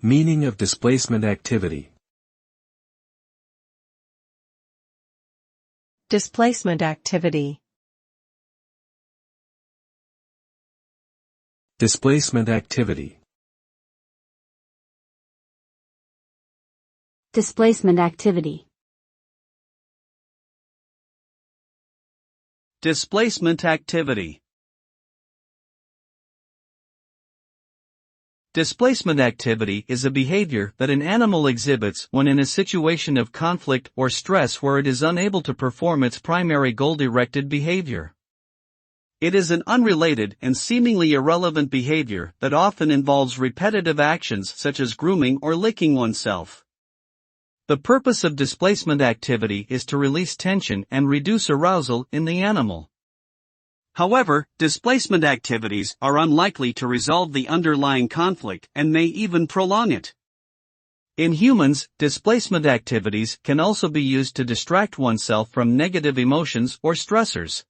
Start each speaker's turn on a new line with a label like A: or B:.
A: Meaning of displacement activity.
B: Displacement activity.
A: Displacement activity.
C: Displacement activity.
D: Displacement activity. Displacement activity is a behavior that an animal exhibits when in a situation of conflict or stress where it is unable to perform its primary goal-directed behavior. It is an unrelated and seemingly irrelevant behavior that often involves repetitive actions such as grooming or licking oneself. The purpose of displacement activity is to release tension and reduce arousal in the animal. However, displacement activities are unlikely to resolve the underlying conflict and may even prolong it. In humans, displacement activities can also be used to distract oneself from negative emotions or stressors.